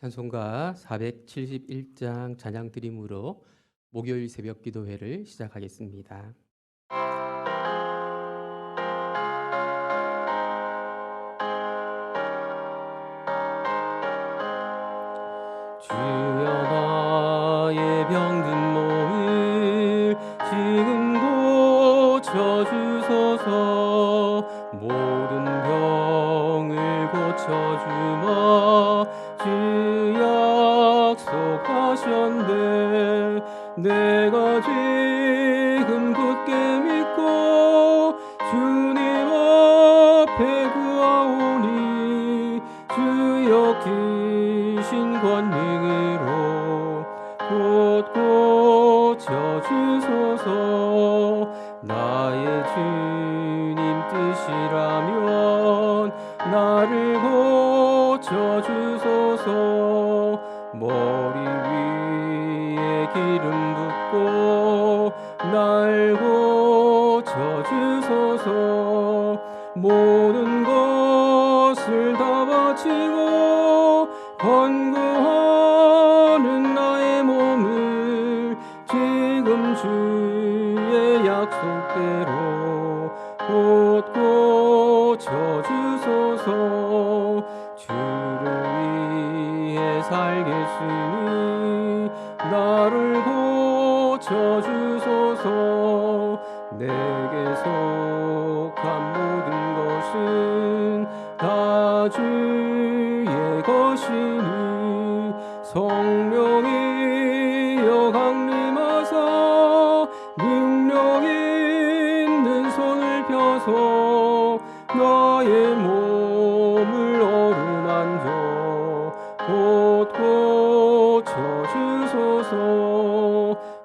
찬송가 471장 찬양 드림으로 목요일 새벽 기도회를 시작하겠습니다. 주여 나의 병든 몸을 지금 고쳐주소서. 모든 병을 고쳐주마 주 약속하셨네. 내가 지금 굳게 믿고 주님 앞에 구하오니 주여 크신 권능으로 곧 고쳐주소서. 나의 주님 뜻이라면 나를 고쳐주소서. 머리 위에 기름 붓고 날 고쳐주소서. 모든 것을 다 바치고 권고하는 나의 몸을 지금 주의 약속대로 곧 고쳐주소서. 주를 위해 살겠으니 나를 고쳐주소서. 내게 속한 모든 것은 다 주의 것이니 성령이여 강림하사 능력 있는 손을 펴서 나의 몸을 어루만져 곧 고쳐주소서.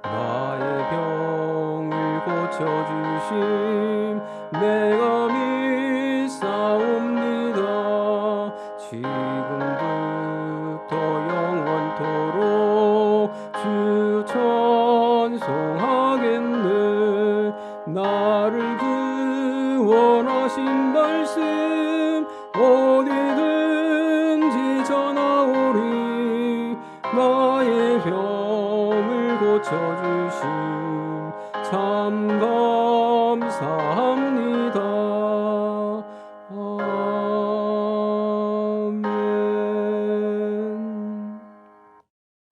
나의 병을 고쳐주심 내가 믿사옵니다. 지금부터 영원토록 주 찬송하겠네. 나를 구원하신 말씀 어디든지 전하오리. 나의 병을 고쳐주심 참 감사합니다. 아멘.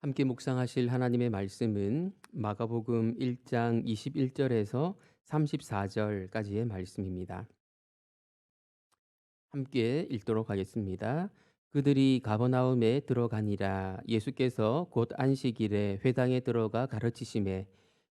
함께 묵상하실 하나님의 말씀은 마가복음 1장 21절에서 34절까지의 말씀입니다. 함께 읽도록 하겠습니다. 그들이 가버나움에 들어가니라. 예수께서 곧 안식일에 회당에 들어가 가르치심에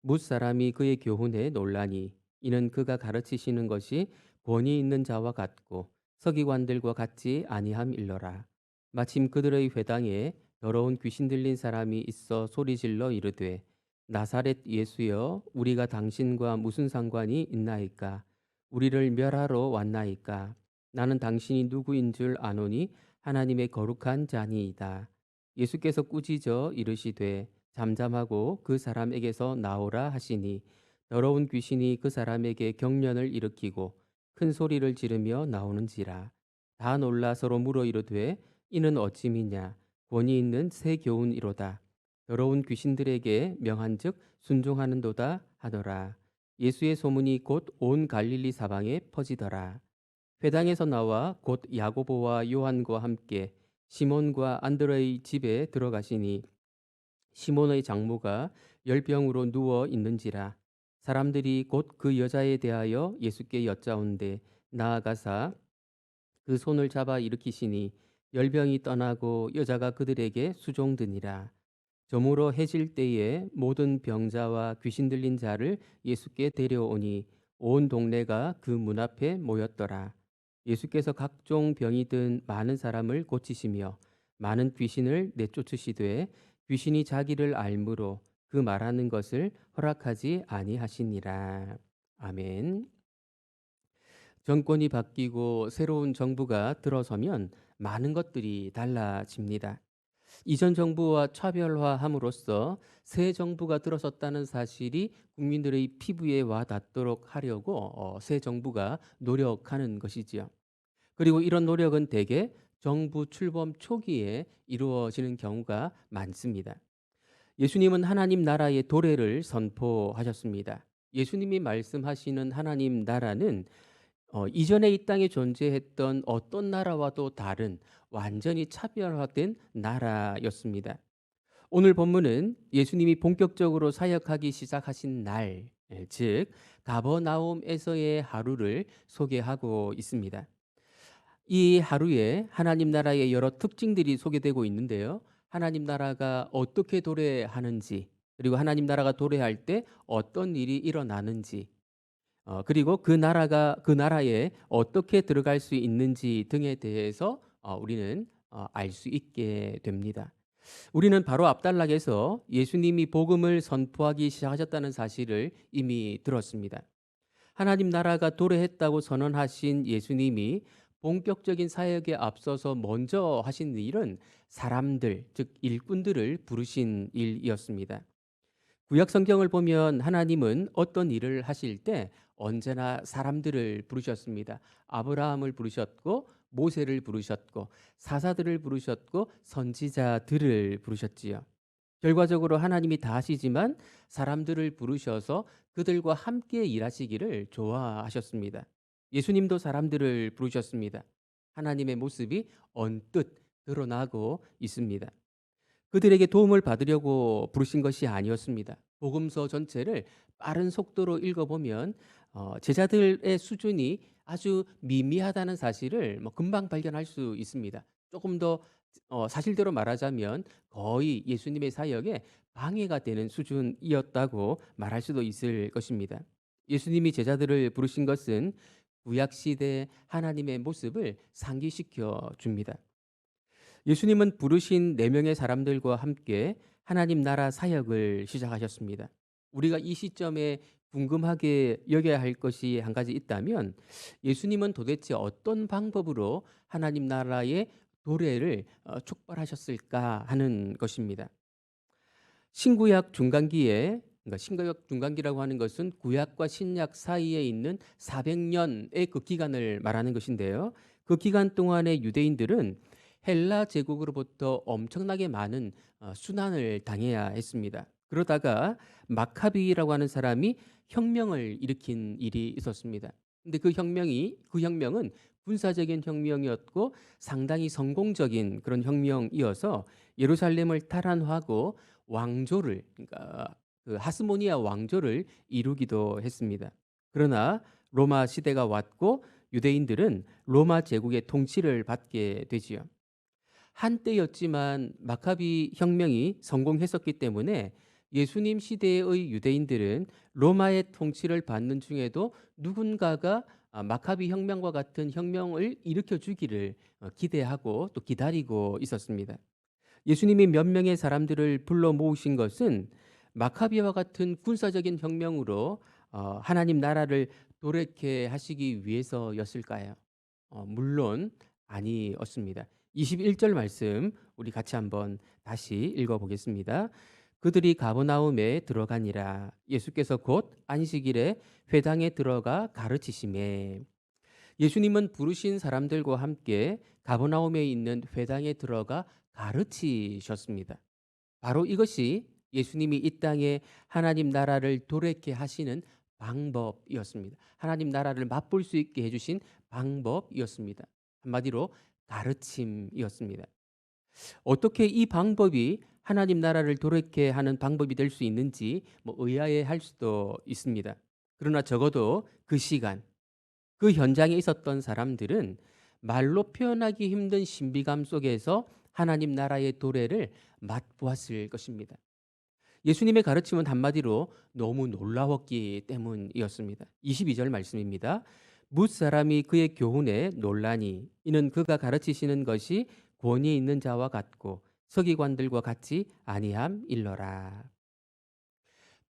뭇사람이 그의 교훈에 놀라니 이는 그가 가르치시는 것이 권위 있는 자와 같고 서기관들과 같지 아니함일러라. 마침 그들의 회당에 더러운 귀신 들린 사람이 있어 소리질러 이르되 나사렛 예수여 우리가 당신과 무슨 상관이 있나이까? 우리를 멸하러 왔나이까? 나는 당신이 누구인 줄 아노니 하나님의 거룩한 자니이다. 예수께서 꾸짖어 이르시되 잠잠하고 그 사람에게서 나오라 하시니 더러운 귀신이 그 사람에게 경련을 일으키고 큰 소리를 지르며 나오는지라. 다 놀라 서로 물어 이르되 이는 어찌미냐? 권위 있는 새 교훈이로다. 더러운 귀신들에게 명한즉 순종하는도다 하더라. 예수의 소문이 곧 온 갈릴리 사방에 퍼지더라. 회당에서 나와 곧 야고보와 요한과 함께 시몬과 안드레의 집에 들어가시니 시몬의 장모가 열병으로 누워 있는지라. 사람들이 곧 그 여자에 대하여 예수께 여짜온대 나아가사 그 손을 잡아 일으키시니 열병이 떠나고 여자가 그들에게 수종드니라. 저물어 해질 때에 모든 병자와 귀신 들린 자를 예수께 데려오니 온 동네가 그 문 앞에 모였더라. 예수께서 각종 병이 든 많은 사람을 고치시며 많은 귀신을 내쫓으시되 귀신이 자기를 알므로 그 말하는 것을 허락하지 아니하시니라. 아멘. 정권이 바뀌고 새로운 정부가 들어서면 많은 것들이 달라집니다. 이전 정부와 차별화함으로써 새 정부가 들어섰다는 사실이 국민들의 피부에 와 닿도록 하려고 새 정부가 노력하는 것이지요. 그리고 이런 노력은 대개 정부 출범 초기에 이루어지는 경우가 많습니다. 예수님은 하나님 나라의 도래를 선포하셨습니다. 예수님이 말씀하시는 하나님 나라는 이전에 이 땅에 존재했던 어떤 나라와도 다른 완전히 차별화된 나라였습니다. 오늘 본문은 예수님이 본격적으로 사역하기 시작하신 날, 즉 가버나움에서의 하루를 소개하고 있습니다. 이 하루에 하나님 나라의 여러 특징들이 소개되고 있는데요. 하나님 나라가 어떻게 도래하는지, 그리고 하나님 나라가 도래할 때 어떤 일이 일어나는지, 그리고 그 나라에 어떻게 들어갈 수 있는지 등에 대해서 우리는 알 수 있게 됩니다. 우리는 바로 앞단락에서 예수님이 복음을 선포하기 시작하셨다는 사실을 이미 들었습니다. 하나님 나라가 도래했다고 선언하신 예수님이 본격적인 사역에 앞서서 먼저 하신 일은 사람들, 즉 일꾼들을 부르신 일이었습니다. 구약 성경을 보면 하나님은 어떤 일을 하실 때 언제나 사람들을 부르셨습니다. 아브라함을 부르셨고 모세를 부르셨고 사사들을 부르셨고 선지자들을 부르셨지요. 결과적으로 하나님이 다 하시지만 사람들을 부르셔서 그들과 함께 일하시기를 좋아하셨습니다. 예수님도 사람들을 부르셨습니다. 하나님의 모습이 언뜻 드러나고 있습니다. 그들에게 도움을 받으려고 부르신 것이 아니었습니다. 복음서 전체를 빠른 속도로 읽어보면 제자들의 수준이 아주 미미하다는 사실을 금방 발견할 수 있습니다. 조금 더 사실대로 말하자면 거의 예수님의 사역에 방해가 되는 수준이었다고 말할 수도 있을 것입니다. 예수님이 제자들을 부르신 것은 구약 시대 하나님의 모습을 상기시켜 줍니다. 예수님은 부르신 4명의 사람들과 함께 하나님 나라 사역을 시작하셨습니다. 우리가 이 시점에 궁금하게 여겨야 할 것이 한 가지 있다면 예수님은 도대체 어떤 방법으로 하나님 나라의 도래를 촉발하셨을까 하는 것입니다. 신구약 중간기에, 그러니까 신구약 중간기라고 하는 것은 구약과 신약 사이에 있는 400년의 그 기간을 말하는 것인데요. 그 기간 동안에 유대인들은 헬라 제국으로부터 엄청나게 많은 순환을 당해야 했습니다. 그러다가 마카비라고 하는 사람이 혁명을 일으킨 일이 있었습니다. 근데 그 혁명은 군사적인 혁명이었고 상당히 성공적인 그런 혁명이어서 예루살렘을 탈환하고 왕조를, 그러니까 그 하스모니아 왕조를 이루기도 했습니다. 그러나 로마 시대가 왔고 유대인들은 로마 제국의 통치를 받게 되지요. 한때였지만 마카비 혁명이 성공했었기 때문에 예수님 시대의 유대인들은 로마의 통치를 받는 중에도 누군가가 마카비 혁명과 같은 혁명을 일으켜 주기를 기대하고 또 기다리고 있었습니다. 예수님이 몇 명의 사람들을 불러 모으신 것은 마카비와 같은 군사적인 혁명으로 하나님 나라를 도래케 하시기 위해서였을까요? 물론 아니었습니다. 21절 말씀 우리 같이 한번 다시 읽어보겠습니다. 그들이 가버나움에 들어가니라. 예수께서 곧 안식일에 회당에 들어가 가르치시매. 예수님은 부르신 사람들과 함께 가버나움에 있는 회당에 들어가 가르치셨습니다. 바로 이것이 예수님이 이 땅에 하나님 나라를 도래케 하시는 방법이었습니다. 하나님 나라를 맛볼 수 있게 해주신 방법이었습니다. 한마디로 가르침이었습니다. 어떻게 이 방법이 하나님 나라를 도래케 하는 방법이 될 수 있는지 의아해할 수도 있습니다. 그러나 적어도 그 시간, 그 현장에 있었던 사람들은 말로 표현하기 힘든 신비감 속에서 하나님 나라의 도래를 맛보았을 것입니다. 예수님의 가르침은 한마디로 너무 놀라웠기 때문이었습니다. 22절 말씀입니다. 뭇 사람이 그의 교훈에 놀라니 이는 그가 가르치시는 것이 권위 있는 자와 같고 서기관들과 같이 아니함 일러라.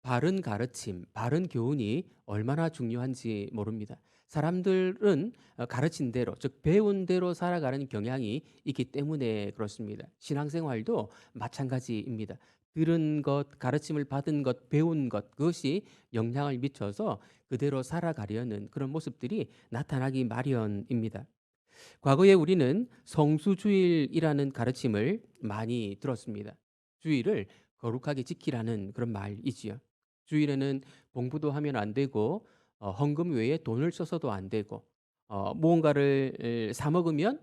바른 가르침, 바른 교훈이 얼마나 중요한지 모릅니다. 사람들은 가르친 대로, 즉 배운 대로 살아가는 경향이 있기 때문에 그렇습니다. 신앙생활도 마찬가지입니다. 들은 것, 가르침을 받은 것, 배운 것, 그것이 영향을 미쳐서 그대로 살아가려는 그런 모습들이 나타나기 마련입니다. 과거에 우리는 성수주일이라는 가르침을 많이 들었습니다. 주일을 거룩하게 지키라는 그런 말이지요. 주일에는 공부도 하면 안 되고 헌금 외에 돈을 써서도 안 되고 무언가를 사 먹으면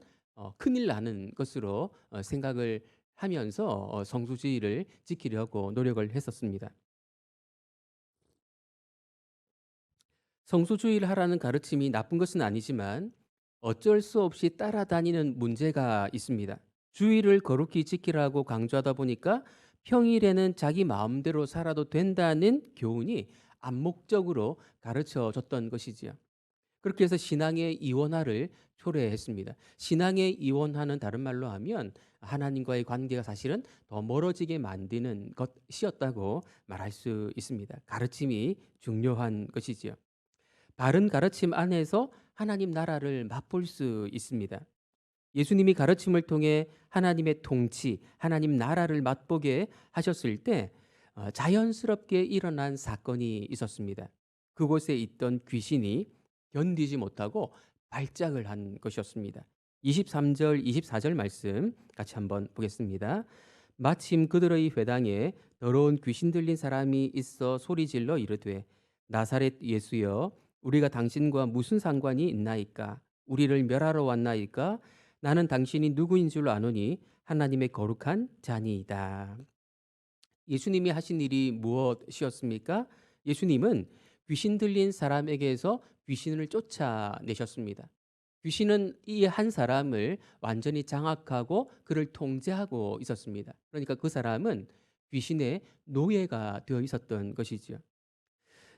큰일 나는 것으로 생각을 하면서 성수주일을 지키려고 노력을 했었습니다. 성수주의를 하라는 가르침이 나쁜 것은 아니지만 어쩔 수 없이 따라다니는 문제가 있습니다. 주의를 거룩히 지키라고 강조하다 보니까 평일에는 자기 마음대로 살아도 된다는 교훈이 암묵적으로 가르쳐 줬던 것이지요. 그렇게 해서 신앙의 이원화를 초래했습니다. 신앙의 이원화는 다른 말로 하면 하나님과의 관계가 사실은 더 멀어지게 만드는 것이었다고 말할 수 있습니다. 가르침이 중요한 것이지요. 바른 가르침 안에서 하나님 나라를 맛볼 수 있습니다. 예수님이 가르침을 통해 하나님의 통치, 하나님 나라를 맛보게 하셨을 때 자연스럽게 일어난 사건이 있었습니다. 그곳에 있던 귀신이 견디지 못하고 발작을 한 것이었습니다. 23절, 24절 말씀 같이 한번 보겠습니다. 마침 그들의 회당에 더러운 귀신 들린 사람이 있어 소리질러 이르되 나사렛 예수여 우리가 당신과 무슨 상관이 있나이까? 우리를 멸하러 왔나이까? 나는 당신이 누구인 줄 아노니 하나님의 거룩한 자니이다. 예수님이 하신 일이 무엇이었습니까? 예수님은 귀신 들린 사람에게서 귀신을 쫓아내셨습니다. 귀신은 이 한 사람을 완전히 장악하고 그를 통제하고 있었습니다. 그러니까 그 사람은 귀신의 노예가 되어 있었던 것이죠.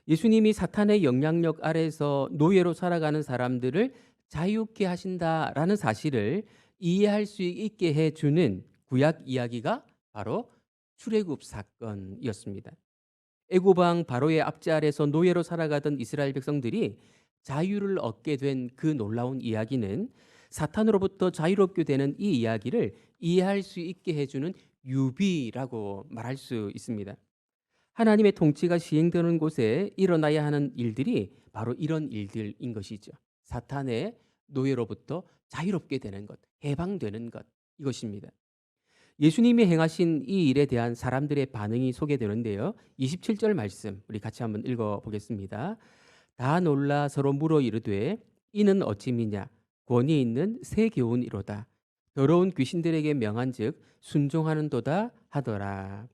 예수님이 사탄의 영향력 아래서 노예로 살아가는 사람들을 자유케 하신다라는 사실을 이해할 수 있게 해주는 구약 이야기가 바로 출애굽 사건이었습니다. 애굽 왕 바로의 압제 아래서 노예로 살아가던 이스라엘 백성들이 자유를 얻게 된 그 놀라운 이야기는 사탄으로부터 자유롭게 되는 이 이야기를 이해할 수 있게 해주는 유비라고 말할 수 있습니다. 하나님의 통치가 시행되는 곳에 일어나야 하는 일들이 바로 이런 일들인 것이죠. 사탄의 노예로부터 자유롭게 되는 것, 해방되는 것, 이것입니다. 예수님이 행하신 이 일에 대한 사람들의 반응이 소개되는데요. 27절 말씀 우리 같이 한번 읽어보겠습니다. 다 놀라 서로 물어 이르되 이는 어찌미냐 권위 있는 새 교훈이로다. 더러운 귀신들에게 명한즉 순종하는도다 하더라.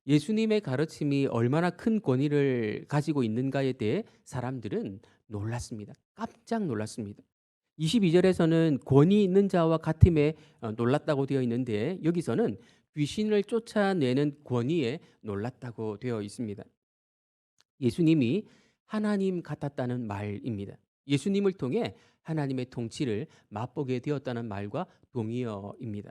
예수님의 가르침이 얼마나 큰 권위를 가지고 있는가에 대해 사람들은 놀랐습니다. 깜짝 놀랐습니다. 22절에서는 권위 있는 자와 같음에 놀랐다고 되어 있는데 여기서는 귀신을 쫓아내는 권위에 놀랐다고 되어 있습니다. 예수님이 하나님 같았다는 말입니다. 예수님을 통해 하나님의 통치를 맛보게 되었다는 말과 동의어입니다.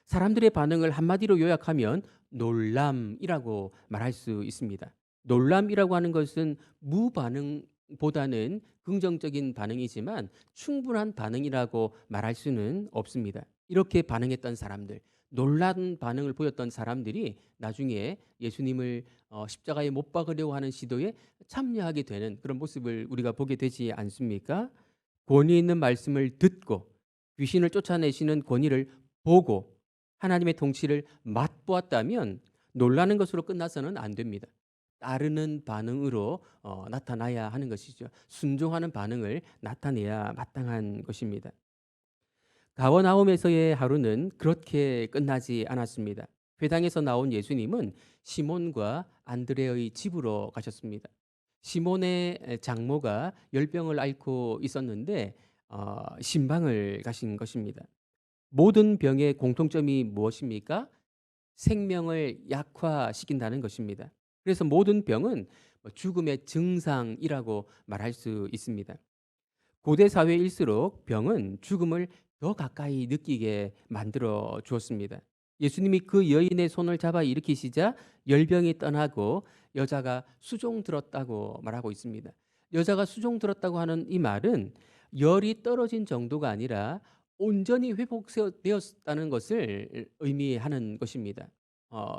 사람들의 반응을 한마디로 요약하면 놀람이라고 말할 수 있습니다. 놀람이라고 하는 것은 무반응보다는 긍정적인 반응이지만 충분한 반응이라고 말할 수는 없습니다. 이렇게 반응했던 사람들, 놀란 반응을 보였던 사람들이 나중에 예수님을 십자가에 못 박으려고 하는 시도에 참여하게 되는 그런 모습을 우리가 보게 되지 않습니까? 권위 있는 말씀을 듣고 귀신을 쫓아내시는 권위를 보고 하나님의 통치를 맛보았다면 놀라는 것으로 끝나서는 안 됩니다. 따르는 반응으로 나타나야 하는 것이죠. 순종하는 반응을 나타내야 마땅한 것입니다. 가버나움에서의 하루는 그렇게 끝나지 않았습니다. 회당에서 나온 예수님은 시몬과 안드레의 집으로 가셨습니다. 시몬의 장모가 열병을 앓고 있었는데 신방을 가신 것입니다. 모든 병의 공통점이 무엇입니까? 생명을 약화시킨다는 것입니다. 그래서 모든 병은 죽음의 증상이라고 말할 수 있습니다. 고대 사회일수록 병은 죽음을 더 가까이 느끼게 만들어 주었습니다. 예수님이 그 여인의 손을 잡아 일으키시자 열병이 떠나고 여자가 수종 들었다고 말하고 있습니다. 여자가 수종 들었다고 하는 이 말은 열이 떨어진 정도가 아니라 온전히 회복되었다는 것을 의미하는 것입니다. 어,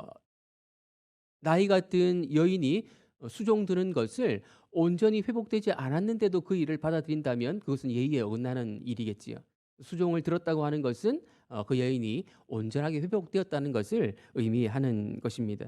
나이가 든 여인이 수종 드는 것을 온전히 회복되지 않았는데도 그 일을 받아들인다면 그것은 예의에 어긋나는 일이겠지요. 수종을 들었다고 하는 것은 그 여인이 온전하게 회복되었다는 것을 의미하는 것입니다.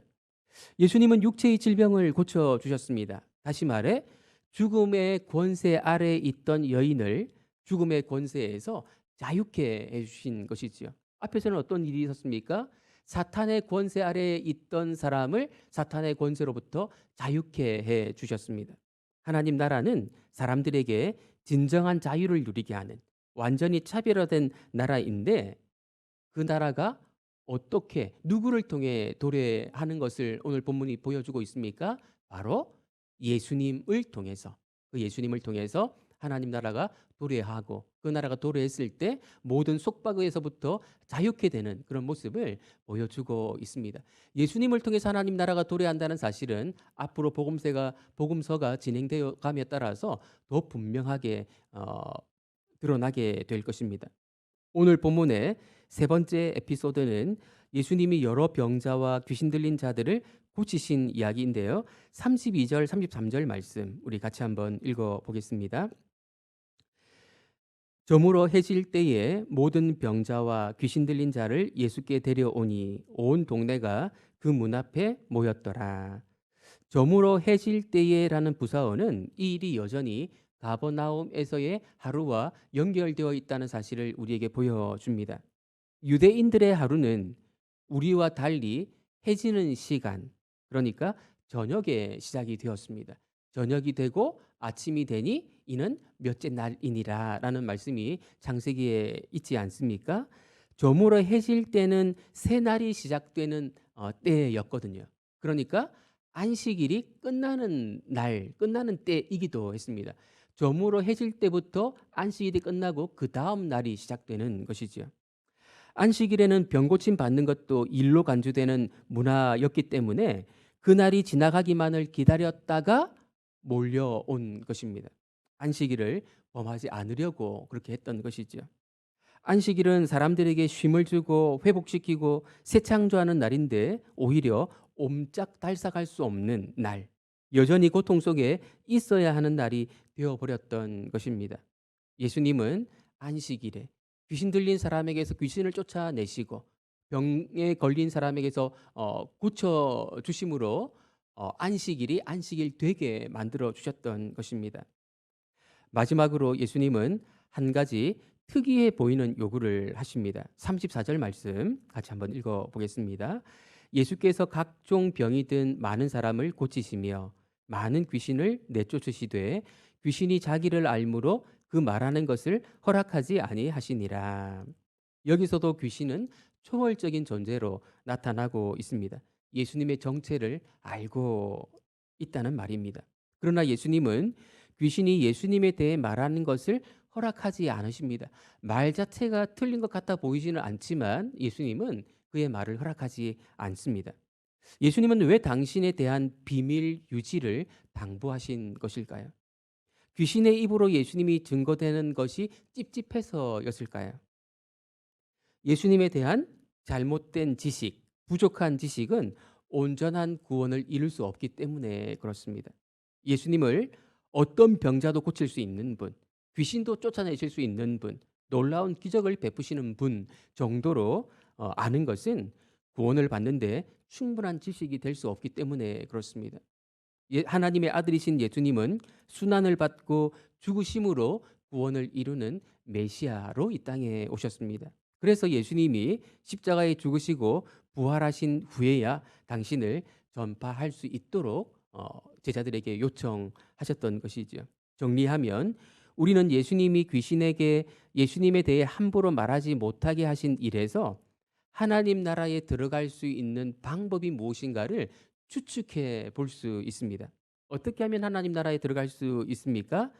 예수님은 육체의 질병을 고쳐 주셨습니다. 다시 말해 죽음의 권세 아래에 있던 여인을 죽음의 권세에서 자유케 해 주신 것이지요. 앞에서는 어떤 일이 있었습니까? 사탄의 권세 아래에 있던 사람을 사탄의 권세로부터 자유케 해 주셨습니다. 하나님 나라는 사람들에게 진정한 자유를 누리게 하는 완전히 차별화된 나라인데 그 나라가 어떻게 누구를 통해 도래하는 것을 오늘 본문이 보여주고 있습니까? 바로 예수님을 통해서 그 예수님을 통해서 하나님 나라가 도래하고 그 나라가 도래했을 때 모든 속박에서부터 자유케 되는 그런 모습을 보여주고 있습니다. 예수님을 통해서 하나님 나라가 도래한다는 사실은 앞으로 복음서가 진행되어 감에 따라서 더 분명하게 드러나게 될 것입니다. 오늘 본문의 세 번째 에피소드는 예수님이 여러 병자와 귀신 들린 자들을 고치신 이야기인데요. 32절, 33절 말씀 우리 같이 한번 읽어 보겠습니다. 저물어 해질 때에 모든 병자와 귀신 들린 자를 예수께 데려오니 온 동네가 그 문 앞에 모였더라. 저물어 해질 때에라는 부사어는 이 일이 여전히 가버나움에서의 하루와 연결되어 있다는 사실을 우리에게 보여줍니다. 유대인들의 하루는 우리와 달리 해지는 시간, 그러니까 저녁에 시작이 되었습니다. 저녁이 되고 아침이 되니 이는 몇째 날이니라 라는 말씀이 창세기에 있지 않습니까? 저물어 해질 때는 새 날이 시작되는 때였거든요. 그러니까 안식일이 끝나는 날, 끝나는 때이기도 했습니다. 저물어 해질 때부터 안식일이 끝나고 그 다음 날이 시작되는 것이죠. 안식일에는 병고침 받는 것도 일로 간주되는 문화였기 때문에 그날이 지나가기만을 기다렸다가 몰려온 것입니다. 안식일을 범하지 않으려고 그렇게 했던 것이죠. 안식일은 사람들에게 쉼을 주고 회복시키고 새 창조하는 날인데 오히려 옴짝달싹할 수 없는 날, 여전히 고통 속에 있어야 하는 날이 되어버렸던 것입니다. 예수님은 안식일에 귀신 들린 사람에게서 귀신을 쫓아내시고 병에 걸린 사람에게서 고쳐 주심으로 안식일이 안식일 되게 만들어 주셨던 것입니다. 마지막으로 예수님은 한 가지 특이해 보이는 요구를 하십니다. 34절 말씀 같이 한번 읽어 보겠습니다. 예수께서 각종 병이 든 많은 사람을 고치시며 많은 귀신을 내쫓으시되 귀신이 자기를 알므로 그 말하는 것을 허락하지 아니하시니라. 여기서도 귀신은 초월적인 존재로 나타나고 있습니다. 예수님의 정체를 알고 있다는 말입니다. 그러나 예수님은 귀신이 예수님에 대해 말하는 것을 허락하지 않으십니다. 말 자체가 틀린 것 같아 보이지는 않지만 예수님은 그의 말을 허락하지 않습니다. 예수님은 왜 당신에 대한 비밀 유지를 당부하신 것일까요? 귀신의 입으로 예수님이 증거되는 것이 찝찝해서였을까요? 예수님에 대한 잘못된 지식, 부족한 지식은 온전한 구원을 이룰 수 없기 때문에 그렇습니다. 예수님을 어떤 병자도 고칠 수 있는 분, 귀신도 쫓아내실 수 있는 분, 놀라운 기적을 베푸시는 분 정도로 아는 것은 구원을 받는데 충분한 지식이 될 수 없기 때문에 그렇습니다. 하나님의 아들이신 예수님은 순환을 받고 죽으심으로 구원을 이루는 메시아로 이 땅에 오셨습니다. 그래서 예수님이 십자가에 죽으시고 부활하신 후에야 당신을 전파할 수 있도록 제자들에게 요청하셨던 것이죠. 정리하면 우리는 예수님이 귀신에게 예수님에 대해 함부로 말하지 못하게 하신 일에서 하나님 나라에 들어갈 수 있는 방법이 무엇인가를 추측해 볼 수 있습니다. 어떻게 하면 하나님 나라에 들어갈 수 있습니까?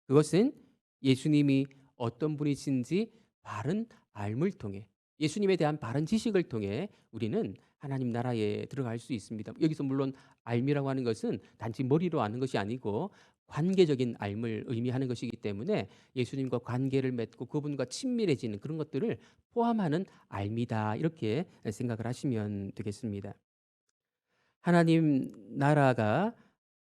그것은 예수님이 어떤 분이신지 바른 알물 통해 예수님에 대한 바른 지식을 통해 우리는 하나님 나라에 들어갈 수 있습니다. 여기서 물론 알미라고 하는 것은 단지 머리로 아는 것이 아니고 관계적인 알을 의미하는 것이기 때문에 예수님과 관계를 맺고 그분과 친밀해지는 그런 것들을 포함하는 알미다 이렇게 생각을 하시면 되겠습니다. 하나님 나라가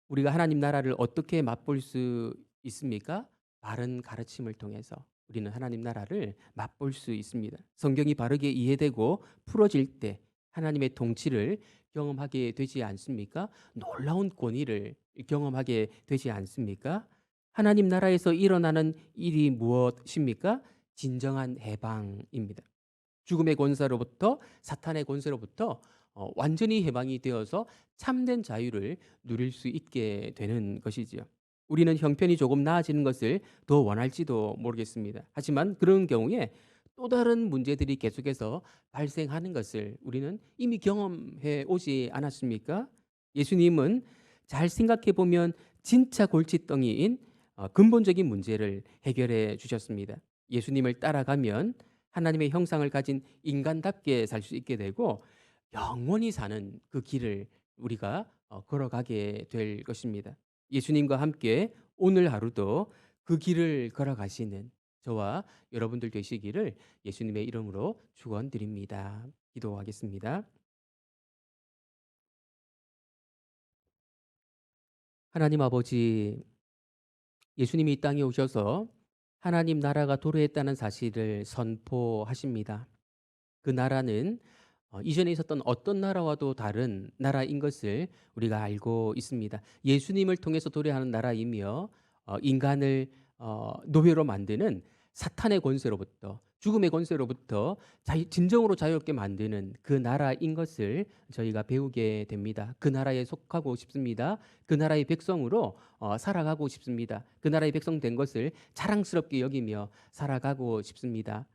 우리가 하나님 나라를 어떻게 맛볼 수 있습니까? 바른 가르침을 통해서 우리는 하나님 나라를 맛볼 수 있습니다. 성경이 바르게 이해되고 풀어질 때 하나님의 통치를 경험하게 되지 않습니까? 놀라운 권위를 경험하게 되지 않습니까? 하나님 나라에서 일어나는 일이 무엇입니까? 진정한 해방입니다. 죽음의 권세로부터, 사탄의 권세로부터 완전히 해방이 되어서 참된 자유를 누릴 수 있게 되는 것이지요. 우리는 형편이 조금 나아지는 것을 더 원할지도 모르겠습니다. 하지만 그런 경우에 또 다른 문제들이 계속해서 발생하는 것을 우리는 이미 경험해 오지 않았습니까? 예수님은 잘 생각해 보면 진짜 골칫덩이인 근본적인 문제를 해결해 주셨습니다. 예수님을 따라가면 하나님의 형상을 가진 인간답게 살 수 있게 되고 영원히 사는 그 길을 우리가 걸어가게 될 것입니다. 예수님과 함께 오늘 하루도 그 길을 걸어가시는 저와 여러분들 되시기를 예수님의 이름으로 축원드립니다. 기도하겠습니다. 하나님 아버지, 예수님이 이 땅에 오셔서 하나님 나라가 도래했다는 사실을 선포하십니다. 그 나라는 이전에 있었던 어떤 나라와도 다른 나라인 것을 우리가 알고 있습니다. 예수님을 통해서 도래하는 나라이며 인간을 노예로 만드는 사탄의 권세로부터 죽음의 권세로부터 진정으로 자유롭게 만드는 그 나라인 것을 저희가 배우게 됩니다. 그 나라에 속하고 싶습니다. 그 나라의 백성으로 살아가고 싶습니다. 그 나라의 백성 된 것을 자랑스럽게 여기며 살아가고 싶습니다.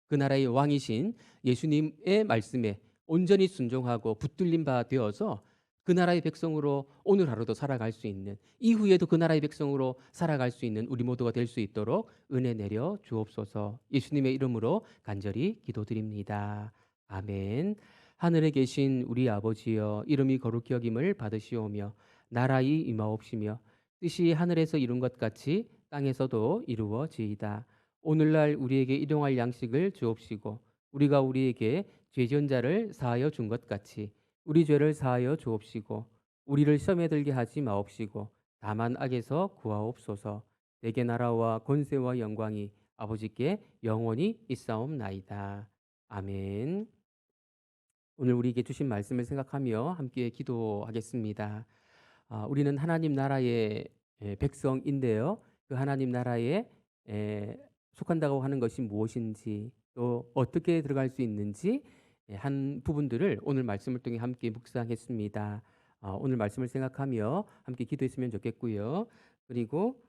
그 나라의 왕이신 예수님의 말씀에 온전히 순종하고 붙들린 바 되어서 그 나라의 백성으로 오늘 하루도 살아갈 수 있는, 이후에도 그 나라의 백성으로 살아갈 수 있는 우리 모두가 될 수 있도록 은혜 내려 주옵소서. 예수님의 이름으로 간절히 기도드립니다. 아멘. 하늘에 계신 우리 아버지여, 이름이 거룩히 여김을 받으시오며 나라의 임하옵시며 뜻이 하늘에서 이룬 것 같이 땅에서도 이루어지이다. 오늘날 우리에게 일용할 양식을 주옵시고 우리가 우리에게 죄 지은 자를 사하여 준 것 같이 우리 죄를 사하여 주옵시고 우리를 시험에 들게 하지 마옵시고 다만 악에서 구하옵소서. 내게 나라와 권세와 영광이 아버지께 영원히 있사옵나이다. 아멘. 오늘 우리에게 주신 말씀을 생각하며 함께 기도하겠습니다. 우리는 하나님 나라의 백성인데요. 그 하나님 나라에 속한다고 하는 것이 무엇인지 또 어떻게 들어갈 수 있는지 한 부분들을 오늘 말씀을 통해 함께 묵상했습니다. 오늘 말씀을 생각하며 함께 기도했으면 좋겠고요. 그리고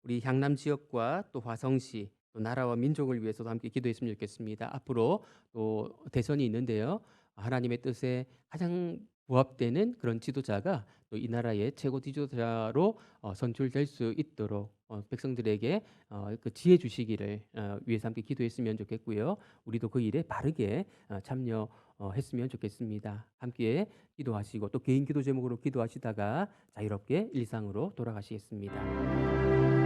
우리 향남 지역과 또 화성시 또 나라와 민족을 위해서도 함께 기도했으면 좋겠습니다. 앞으로 또 대선이 있는데요. 하나님의 뜻에 가장 부합되는 그런 지도자가 또 이 나라의 최고 지도자로 선출될 수 있도록 백성들에게 그 지혜 주시기를 위해서 함께 기도했으면 좋겠고요. 우리도 그 일에 바르게 참여했으면 좋겠습니다. 함께 기도하시고 또 개인 기도 제목으로 기도하시다가 자유롭게 일상으로 돌아가시겠습니다.